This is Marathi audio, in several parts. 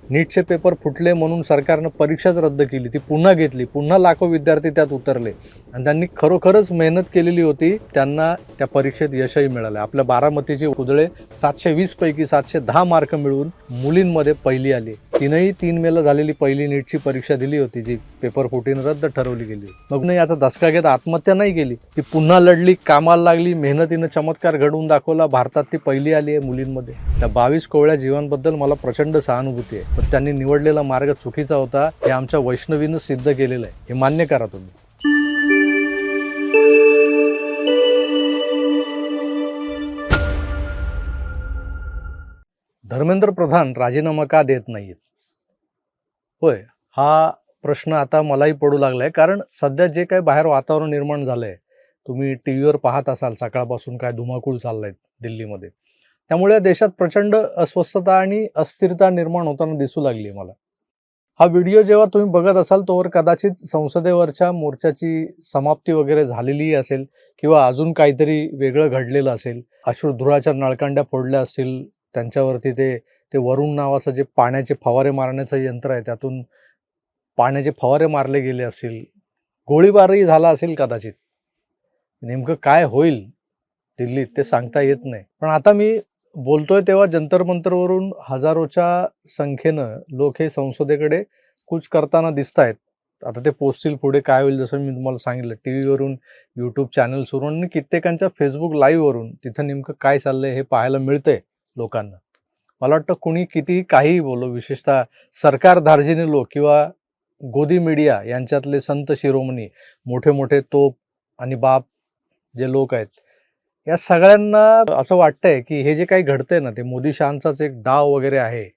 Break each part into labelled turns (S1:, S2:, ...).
S1: नीटचे पेपर फुटले म्हणून सरकारनं परीक्षाच रद्द केली, ती पुन्हा घेतली, पुन्हा लाखो विद्यार्थी त्यात उतरले आणि त्यांनी खरोखरच मेहनत केलेली होती, त्यांना त्या परीक्षेत यशही मिळालं. आपल्या बारामतीची कुदळे 720 पैकी 710 मार्क मिळवून मुलींमध्ये पहिली आली. तिनंही 3 मेला झालेली पहिली नीटची परीक्षा दिली होती, जी पेपर फुटीनं रद्द ठरवली गेली. मग याचा धसका घेत आत्महत्या नाही केली, ती पुन्हा लढली, कामाला लागली, मेहनतीनं चमत्कार घडवून दाखवला, भारतात ती पहिली आली आहे मुलींमध्ये. त्या 22 कोवळ्या जीवांबद्दल मला प्रचंड सहानुभूती आहे, पण त्यांनी निवडलेला मार्ग चुकीचा होता हे आमच्या वैष्णवीनं सिद्ध केलेलं आहे, हे मान्य करा तुम्ही. धर्मेंद्र प्रधान राजीनामा का देत नाहीत? होय, हा प्रश्न आता मलाही पडू लागलाय, कारण सध्या जे काही बाहेर वातावरण निर्माण झालंय, तुम्ही टीव्हीवर पाहत असाल सकाळपासून काय धुमाकूळ चाललाय दिल्लीमध्ये, त्यामुळे देशात प्रचंड अस्वस्थता आणि अस्थिरता निर्माण होताना दिसू लागली मला. हा व्हिडिओ जेव्हा तुम्ही बघत असाल तोवर कदाचित संसदेवरच्या मोर्चाची समाप्ती वगैरे झालेली असेल किंवा अजून काहीतरी वेगळं घडलेलं असेल. अश्रुधुराच्या नळकांड्या फोडल्या असतील, त्यांच्यावरती ते वरुण नावाचं जे पाण्याचे फवारे मारण्याचं यंत्र आहे त्यातून पाण्याचे फवारे मारले गेले असतील, गोळीबारही झाला असेल कदाचित. नेमकं काय होईल दिल्लीत ते सांगता येत नाही. पण आता मी बोलतोय तेव्हा जंतर मंतरवरून हजारोच्या संख्येनं लोक हे संसदेकडे कूच करताना दिसत आहेत. आता ते पोचतील पुढे काय होईल, जसं मी तुम्हाला सांगितलं, टीव्हीवरून, यूट्यूब चॅनल्सवरून आणि कित्येकांच्या फेसबुक लाईव्हवरून तिथं नेमकं काय चाललंय हे पाहायला मिळतंय लोकांना. मला वाटतं कुणी कितीही काहीही बोलो, विशेषतः सरकार धार्जिणे लोक किंवा गोदी मीडिया यांच्यातले संत शिरोमणी, मोठे मोठे तोप आणि बाप जे लोक आहेत, या सगळ्यांना असं वाटतंय की हे जे काही घडतंय ना ते मोदी शहांचाच एक डाव वगैरे आहे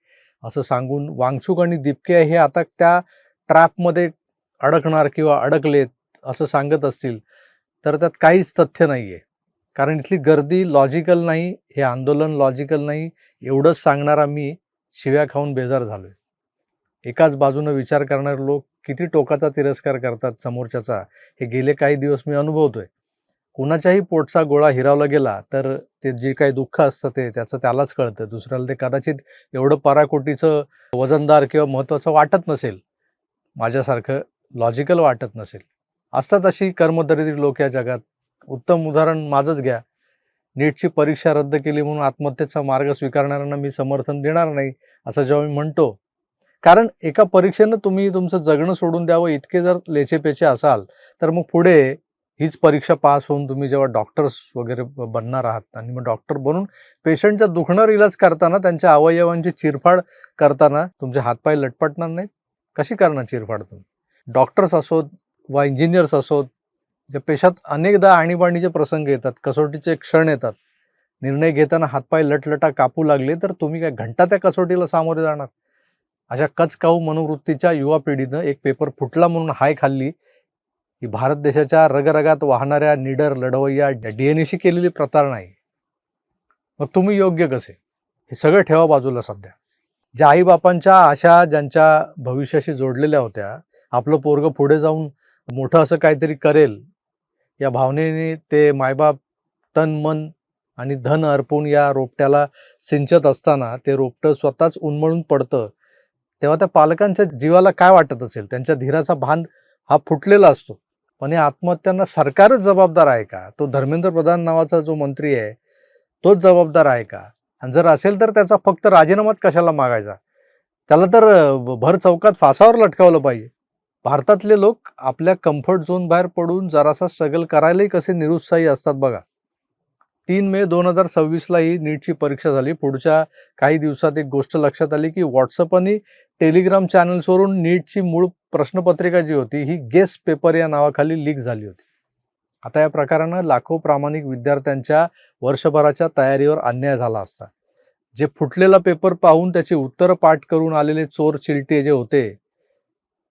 S1: असं सांगून वांगचूक आणि दिपके हे आता त्या ट्रॅपमध्ये अडकणार किंवा अडकलेत असं सांगत असतील तर त्यात काहीच तथ्य नाही आहे. कारण इथली गर्दी लॉजिकल नाही, हे आंदोलन लॉजिकल नाही, एवढंच सांगणारा मी शिव्या खाऊन बेजार झालोय. एकाच बाजूनं विचार करणारे लोक किती टोकाचा तिरस्कार करतात समोरच्याचा हे गेले काही दिवस मी अनुभवतोय. कुणाच्याही पोटचा गोळा हिरावला गेला तर ते जे काही दुःख असतं त्याचं त्यालाच कळतं, दुसऱ्याला ते कदाचित एवढं पराकोटीचं वजनदार किंवा महत्त्वाचं वाटत नसेल, माझ्यासारखं लॉजिकल वाटत नसेल. असतात अशी कर्मदरिद्री लोक या जगात. उत्तम उदाहरण माझंच घ्या. नीटची परीक्षा रद्द केली म्हणून आत्महत्येचा मार्ग स्वीकारणाऱ्यांना मी समर्थन देणार नाही असं जेव्हा मी म्हणतो, कारण एका परीक्षेनं तुम्ही तुमचं जगणं सोडून द्यावं इतके जर लेचेपेचे असाल तर मग पुढे हीच परीक्षा पास होऊन तुम्ही जेव्हा डॉक्टर्स वगैरे बनणार आहात आणि मग डॉक्टर बनून पेशंटचा दुखणार इलाज करताना, त्यांच्या अवयवांची चिरफाड करताना तुमचे हातपाय लटपटणार नाहीत? कशी करणार चिरफाड तुम्ही? डॉक्टर्स असोत वा इंजिनियर्स असोत, या पेशात अनेकदा आणीबाणीचे प्रसंग येतात, कसोटीचे क्षण येतात. निर्णय घेताना हातपाय लटलटा कापू लागले तर तुम्ही काय घंटा त्या कसोटीला सामोरे जाणार? अशा कचकाऊ मनोवृत्तीच्या युवा पिढीनं एक पेपर फुटला म्हणून हाय खाल्ली, ही भारत देशाच्या रगरगात वाहणाऱ्या निडर लढवय्या डीएनएशी केलेली प्रतारणा आहे. मग तुम्ही योग्य कसे? हे सगळं ठेवा बाजूला. सध्या ज्या आईबापांच्या आशा ज्यांच्या भविष्याशी जोडलेल्या होत्या, आपलं पोरगं पुढे जाऊन मोठं असं काहीतरी करेल या भावनेने ते मायबाप तन मन आणि धन अर्पून या रोपट्याला सिंचत असताना ते रोपटं स्वतःच उन्मळून पडतं, तेव्हा त्या पालकांच्या जीवाला काय वाटत असेल? त्यांच्या धीराचा बांध हा फुटलेला असतो. पण या आत्महत्यांना सरकारच जबाबदार आहे का? तो धर्मेंद्र प्रधान नावाचा जो मंत्री आहे तोच जबाबदार आहे का? आणि जर असेल तर त्याचा फक्त राजीनामाच कशाला मागायचा? त्याला तर भर चौकात फासावर लटकावलं पाहिजे. भारतातले लोक आपल्या कम्फर्ट झोन बाहेर पडून जरासा स्ट्रगल करायलाही कसे निरुत्साही असतात बघा. 3 मे 2026ला ही नीटची परीक्षा झाली. पुढच्या काही दिवसात एक गोष्ट लक्षात आली की व्हॉट्सअप आणि टेलिग्राम चॅनल्सवरून नीटची मूळ प्रश्नपत्रिका जी होती ही गेस पेपर या नावाखाली लीक झाली होती. आता या प्रकारानं लाखो प्रामाणिक विद्यार्थ्यांच्या वर्षभराच्या तयारीवर अन्याय झाला असता. जे फुटलेला पेपर पाहून त्याची उत्तरं पाठ करून आलेले चोर चिलटे जे होते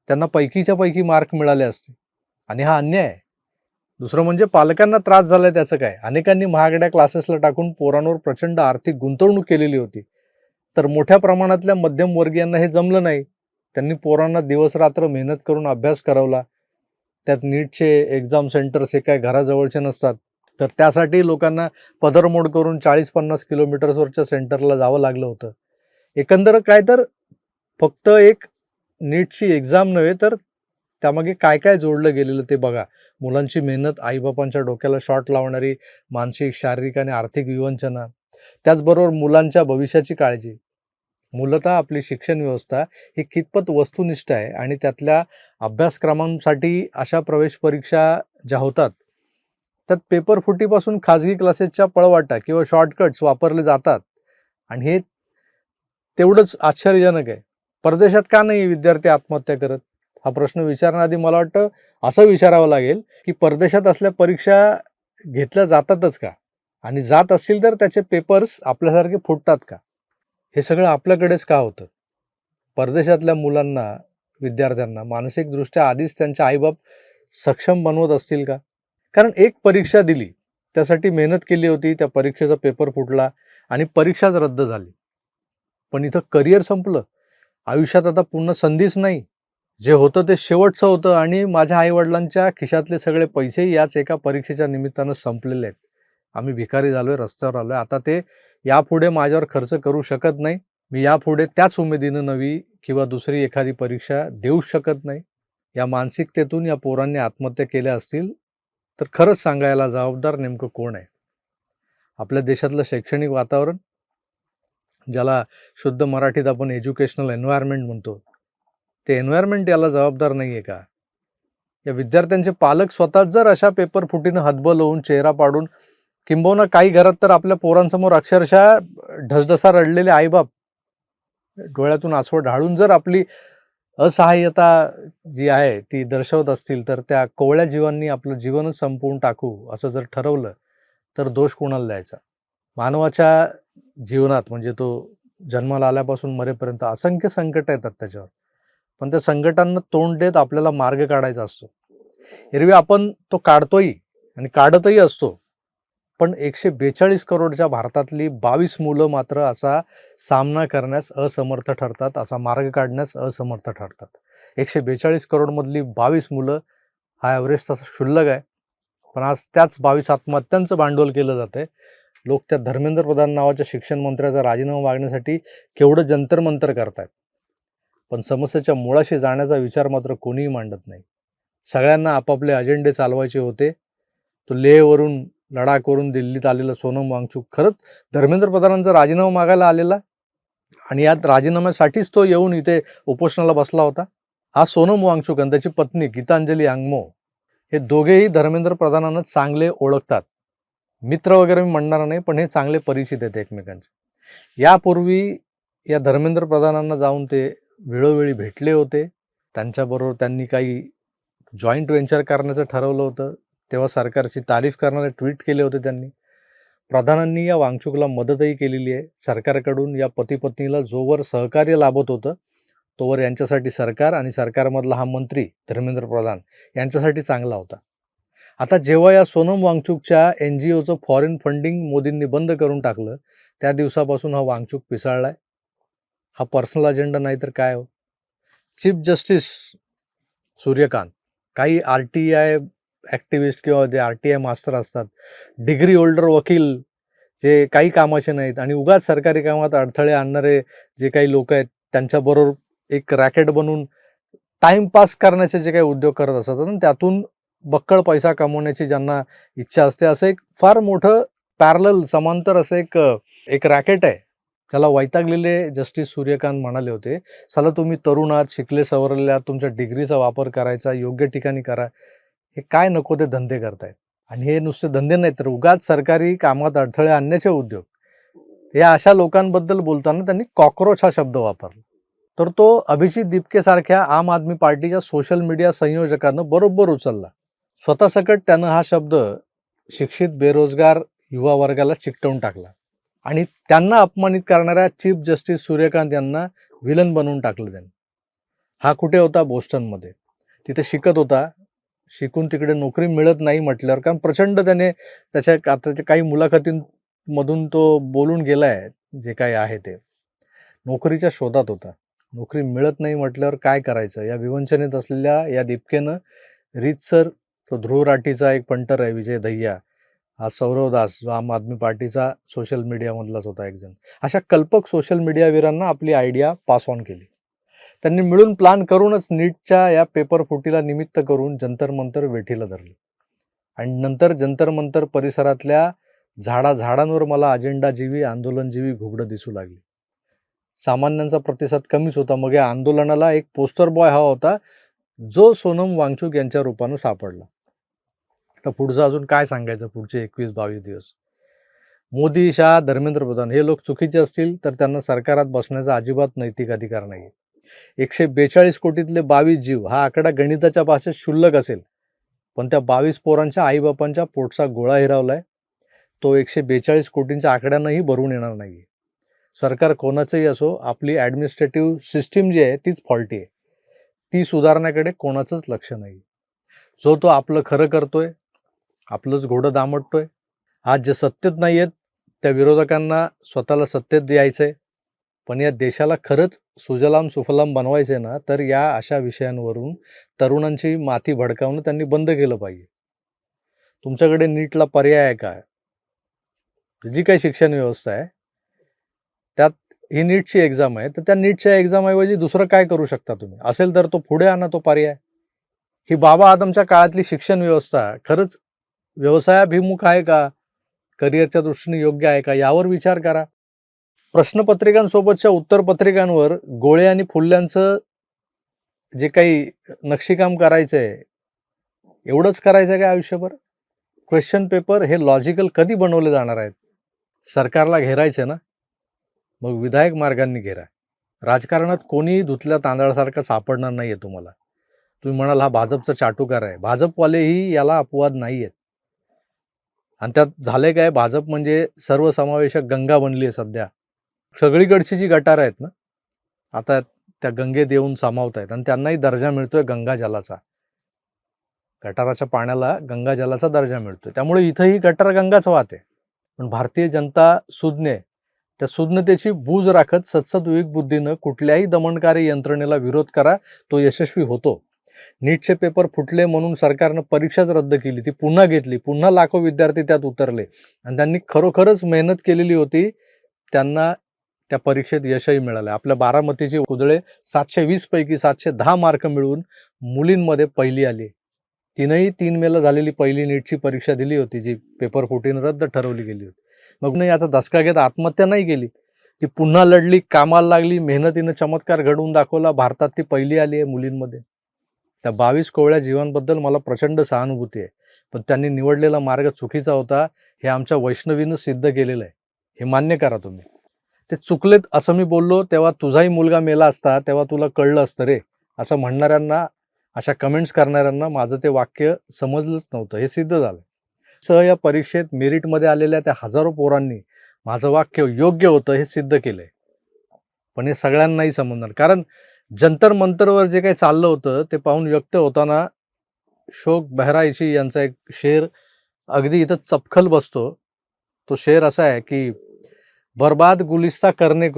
S1: त्यांना पैकीच्या पैकी मार्क मिळाले असते, आणि हा अन्याय आहे. दुसरं म्हणजे पालकांना त्रास झालाय त्याचं काय? अनेकांनी महागड्या क्लासेसला टाकून पोरांवर प्रचंड आर्थिक गुंतवणूक केलेली होती, तर मोठ्या प्रमाणातल्या मध्यमवर्गीयांना हे जमलं नाही. त्यांनी पोरांना दिवस रात्र मेहनत करून अभ्यास करवला. त्यात नीटचे एक्झाम सेंटर्स हे काय घराजवळचे नसतात, तर त्यासाठी लोकांना पदरमोड करून 40-50 किलोमीटर्सवरच्या सेंटरला जावं लागलं होतं. एकंदर काय तर फक्त एक नीटची एक्झाम नव्हे तर त्यामागे काय काय जोडलं गेलेलं ते बघा. मुलांची मेहनत, आईबापांच्या डोक्याला शॉट लावणारी मानसिक, शारीरिक आणि आर्थिक विवंचना, त्याचबरोबर मुलांच्या भविष्याची काळजी. मूलतः आपली शिक्षण व्यवस्था ही कितपत वस्तुनिष्ठ आहे आणि त्यातल्या अभ्यासक्रमांसाठी अशा प्रवेश परीक्षा ज्या होतात, त्यात पेपर फुटीपासून खाजगी क्लासेसच्या पळवाटा किंवा शॉर्टकट्स वापरले जातात. आणि हे तेवढंच आश्चर्यजनक आहे. परदेशात का नाही विद्यार्थी आत्महत्या करत? हा प्रश्न विचारण्याआधी मला वाटतं असं विचारावं लागेल, की परदेशात असल्या परीक्षा घेतल्या जातातच का? आणि जात असतील तर त्याचे पेपर्स आपल्यासारखे फुटतात का? हे सगळं आपल्याकडेच का होतं? परदेशातल्या मुलांना, विद्यार्थ्यांना मानसिकदृष्ट्या आधीच त्यांचे आई-बाप सक्षम बनवत असतील का? कारण एक परीक्षा दिली, त्यासाठी मेहनत केली होती, त्या परीक्षेचा पेपर फुटला आणि परीक्षाच रद्द झाली. पण इथं करिअर संपलं. आयुष्यात आता पुन्हा संधीच नाही. जे होतं ते शेवटचं होतं आणि माझ्या आई-वडिलांच्या खिशातले सगळे पैसेही याच एका परीक्षेच्या निमित्तानं संपलेले आहेत. आम्ही भिकारी झालोय, रस्त्यावर आलोय. आता ते यापुढे माझ्यावर खर्च करू शकत नाही. मी यापुढे त्याच उमेदीनं नवी किंवा दुसरी एखादी परीक्षा देऊ शकत नाही. या मानसिकतेतून या पोरांनी आत्महत्या केल्या असतील, तर खरंच सांगायला जबाबदार नेमकं कोण आहे? आपल्या देशातलं शैक्षणिक वातावरण, ज्याला शुद्ध मराठीत आपण एज्युकेशनल एन्व्हायरमेंट म्हणतो, ते एन्व्हायरमेंट याला जबाबदार नाही आहे का? या विद्यार्थ्यांचे पालक स्वतःच जर अशा पेपर फुटीनं हतबल होऊन, चेहरा पाडून, किंबहुना काही घरात तर आपल्या पोरांसमोर अक्षरशः ढसढसा रडलेले आईबाप डोळ्यातून आसवं ढाळून जर आपली असहाय्यता जी आहे ती दर्शवत असतील, तर त्या कोवळ्या जीवांनी आपलं जीवनच संपवून टाकू असं जर ठरवलं, तर दोष कोणाला द्यायचा? मानवाच्या जीवनात म्हणजे तो जन्माला आल्यापासून मरेपर्यंत असंख्य संकट येतात त्याच्यावर. पण त्या संकटांना तोंड देत आपल्याला मार्ग काढायचा असतो. एरवी आपण तो काढतोही आणि काढतही असतो. पण 142 करोडच्या भारतातली 22 मुलं मात्र असा सामना करण्यास असमर्थ ठरतात, असा मार्ग काढण्यास असमर्थ ठरतात. 142 करोडमधली 22 मुलं हा ॲव्हरेज तसा क्षुल्लक आहे. पण आज त्याच 22 आत्महत्यांचं भांडवल केलं जातंय. लोक त्या धर्मेंद्र प्रधान नावाच्या शिक्षण मंत्र्याचा राजीनामा मागण्यासाठी केवढं जंतर-मंतर करतायत. पण समस्येच्या मुळाशी जाण्याचा विचार मात्र कोणीही मांडत नाही. सगळ्यांना आपापले अजेंडे चालवायचे होते. तो लेहवरून, लडाखवरून दिल्लीत आलेला सोनम वांगचुक खरंच धर्मेंद्र प्रधानांचा राजीनामा मागायला आलेला आणि यात राजीनाम्यासाठीच तो येऊन इथे उपोषणाला बसला होता. हा सोनम वांगचुक आणि त्याची पत्नी गीतांजली आंगमो हे दोघेही धर्मेंद्र प्रधानांना चांगले ओळखतात. मित्र वगैरे मी म्हणणार नाही, पण हे चांगले परिचित आहेत एकमेकांचे. यापूर्वी या धर्मेंद्र प्रधानांना जाऊन ते वेळोवेळी भेटले होते. त्यांच्याबरोबर त्यांनी काही जॉईंट व्हेंचर करण्याचं ठरवलं होतं. तेव्हा सरकारची तारीफ करणारे ट्विट केले होते त्यांनी. प्रधानांनी या वांगचुकला मदतही केलेली आहे. सरकारकडून या पती-पत्नीला जोवर सहकार्य लाभत होतं, तोवर यांच्यासाठी सरकार आणि सरकारमधला हा मंत्री धर्मेंद्र प्रधान यांच्यासाठी चांगला होता. आता जेव्हा या सोनम वांगचुकच्या NGOचं फॉरेन फंडिंग मोदींनी बंद करून टाकलं, त्या दिवसापासून हा वांगचुक पिसाळलाय. हा पर्सनल अजेंडा नाही तर काय हो? चीफ जस्टिस सूर्यकांत, काही RTI ॲक्टिव्हिस्ट किंवा जे RTI मास्टर असतात, डिग्री होल्डर वकील जे काही कामाचे नाहीत आणि उगाच सरकारी कामात अडथळे आणणारे जे काही लोक आहेत, त्यांच्याबरोबर एक रॅकेट बनवून टाईमपास करण्याचे जे काही उद्योग करत असतात आणि त्यातून बक्कळ पैसा कमवण्याची ज्यांना इच्छा असते, असं एक फार मोठं पॅरलल समांतर असं एक रॅकेट आहे. त्याला वैतागलेले जस्टिस सूर्यकांत म्हणाले होते, "साला तुम्ही तरुण आहात, शिकले सवरले आहात, तुमच्या डिग्रीचा वापर करायचा, योग्य ठिकाणी करा. हे काय नको ते धंदे करतायत." आणि हे नुसते धंदे नाहीत तर उगाच सरकारी कामात अडथळे आणण्याचे उद्योग. या अशा लोकांबद्दल बोलताना त्यांनी कॉकरोच हा शब्द वापरला. तर तो अभिजित दिपकेसारख्या आम आदमी पार्टीच्या सोशल मीडिया संयोजकानं बरोबर उचलला. स्वतःसकट त्यानं हा शब्द शिक्षित बेरोजगार युवा वर्गाला चिकटवून टाकला आणि त्यांना अपमानित करणाऱ्या चीफ जस्टिस सूर्यकांत यांना विलन बनवून टाकलं त्यांनी. हा कुठे होता? बोस्टनमध्ये. तिथे शिकत होता. शिकून तिकडे नोकरी मिळत नाही म्हटल्यावर, कारण प्रचंड त्याने त्याच्या आताच्या काही मुलाखतींमधून तो बोलून गेलाय, जे काही आहे ते. नोकरीच्या शोधात होता. नोकरी मिळत नाही म्हटल्यावर काय करायचं? या विवंचनेत असलेल्या या दीपकेनं रीतसर तो ध्रुव राठीचा एक पंटर आहे विजय दहिया, हा सौरव दास जो आम आदमी पार्टीचा सोशल मीडियामधलाच होता एकजण. अशा कल्पक सोशल मीडियावीरांना आपली आयडिया पास ऑन केली. त्यांनी मिळून प्लान करूनच नीटच्या या पेपर फुटीला निमित्त करून जंतर मंतर वेठीला धरलं. आणि नंतर जंतर मंतर परिसरातल्या झाडांवर मला अजेंडाजीवी आंदोलनजीवी घुबडं दिसू लागली. सामान्यांचा प्रतिसाद कमीच होता. मग या आंदोलनाला एक पोस्टर बॉय हवा होता, जो सोनम वांगचुक यांच्या रूपानं सापडला. तर पुढचं अजून काय सांगायचं पुढचे 21-22 दिवस. मोदी, शाह, धर्मेंद्र प्रधान हे लोक चुकीचे असतील तर त्यांना सरकारात बसण्याचा अजिबात नैतिक अधिकार नाही. 142 कोटीतले 22 जीव हा आकडा गणिताच्या भाषेत क्षुल्लक असेल, पण त्या 22 पोरांच्या आईबापांच्या पोटचा गोळा हिरावलाय. तो 142 कोटींच्या आकड्यानंही भरून येणार नाही. सरकार कोणाचंही असो, आपली ॲडमिनिस्ट्रेटिव्ह सिस्टीम जी आहे तीच फॉल्टी आहे. ती सुधारण्याकडे कोणाचंच लक्ष नाही. जो तो आपलं खरं करतोय, आपलंच घोडं दामटतोय. आज जे सत्तेत नाही आहेत त्या विरोधकांना स्वतःला सत्तेत यायचंय, पण या देशाला खरंच सुजलाम सुफलाम बनवायचंय ना, तर या अशा विषयांवरून तरुणांची माती भडकावणं त्यांनी बंद केलं पाहिजे. तुमच्याकडे नीटला पर्याय आहे का? जी काही शिक्षण व्यवस्था आहे त्यात ही नीटची एक्झाम आहे, तर त्या नीटच्या एक्झामऐवजी दुसरं काय करू शकता तुम्ही? असेल तर तो पुढे आणा तो पर्याय. ही बाबा आदमच्या काळातली शिक्षण व्यवस्था खरंच व्यवसायाभिमुख आहे का? करिअरच्या दृष्टीने योग्य आहे का? यावर विचार करा. प्रश्नपत्रिकांसोबतच्या उत्तरपत्रिकांवर गोळे आणि फुल्यांचं जे काही नक्षीकाम करायचंय, एवढंच करायचं काय आयुष्यभर? क्वेश्चन पेपर हे लॉजिकल कधी बनवले जाणार आहेत? सरकारला घेरायचं ना, मग विधायक मार्गांनी घेरा. राजकारणात कोणीही धुतल्या तांदळासारखं सापडणार नाहीये तुम्हाला. तुम्ही म्हणाल हा भाजपचा चाटुकार आहे. भाजपवालेही याला अपवाद नाही आहेत. आणि त्यात झाले काय, भाजप म्हणजे सर्वसमावेशक गंगा बनली आहे सध्या. सगळीकडची जी गटार आहेत ना, आता त्या गंगेत येऊन सामावत आहेत आणि त्यांनाही दर्जा मिळतोय गंगा जलाचा. गटाराच्या पाण्याला गंगा जलाचा दर्जा मिळतोय. त्यामुळे इथंही गटार गंगाच वाहते. पण भारतीय जनता सुज्ञ आहे. त्या सुज्ञतेची बूज राखत सत्सद विवेक बुद्धीनं कुठल्याही दमनकारी यंत्रणेला विरोध करा, तो यशस्वी होतो. नीटचे पेपर फुटले म्हणून सरकारनं परीक्षाच रद्द केली, ती पुन्हा घेतली, पुन्हा लाखो विद्यार्थी त्यात उतरले आणि त्यांनी खरोखरच मेहनत केलेली होती, त्यांना त्या परीक्षेत यशही मिळालं. आपल्या बारामतीची कुदळे 720 पैकी 710 मार्क मिळवून मुलींमध्ये पहिली आली. तिनंही 3 मेला झालेली पहिली नीटची परीक्षा दिली होती, जी पेपर फुटीनं रद्द ठरवली गेली होती. मग नाही याचा धसका घेत आत्महत्या नाही केली, ती पुन्हा लढली, कामाला लागली, मेहनतीनं चमत्कार घडवून दाखवला. भारतात ती पहिली आली आहे मुलींमध्ये. त्या 22 कोवळ्या जीवांबद्दल मला प्रचंड सहानुभूती आहे, पण त्यांनी निवडलेला मार्ग चुकीचा होता हे आमच्या वैष्णवीनं सिद्ध केलेलं आहे. हे मान्य करा तुम्ही. ते चुकलेत असं मी बोललो तेव्हा तुझाही मुलगा मेला असता तेव्हा तुला कळलं असतं रे, असं म्हणणाऱ्यांना, अशा कमेंट्स करणाऱ्यांना माझं ते वाक्य समजलंच नव्हतं, हे सिद्ध झालं. या परीक्षेत मेरिटमध्ये आलेल्या त्या हजारो पोरांनी माझं वाक्य योग्य होतं हे सिद्ध केलंय. पण हे सगळ्यांनाही समजणार, कारण जंतर मंतरवर जे काही चाललं होतं ते पाहून व्यक्त होताना शोक बेहराईशी यांचा एक शेर अगदी इथं चपखल बसतो. तो शेर असा आहे की बर्बाद गुलिस्ता करने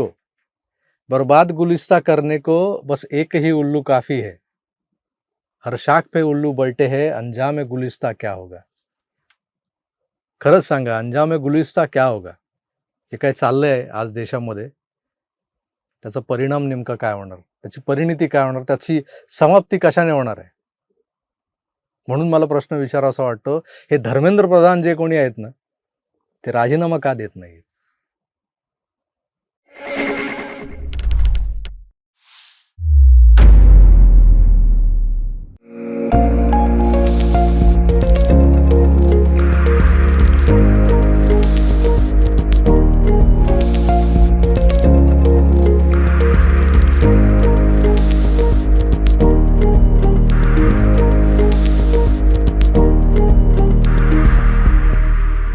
S1: को बस एक ही उल्लू काफी है, हर शाख पे उल्लू बैठे है, अंजाम गुलिस्ता क्या होगा. खरंच सांगा, अंजाम गुलिस्ता क्या होगा. जे काही चाललंय आज देशामध्ये त्याचा परिणाम नेमका काय होणार, त्याची परिणिती काय होणार, त्याची समाप्ती कशाने होणार आहे. म्हणून मला प्रश्न विचारावा वाटतो, हे धर्मेंद्र प्रधान जे कोणी आहेत ना, ते राजीनामा का देत नाहीत?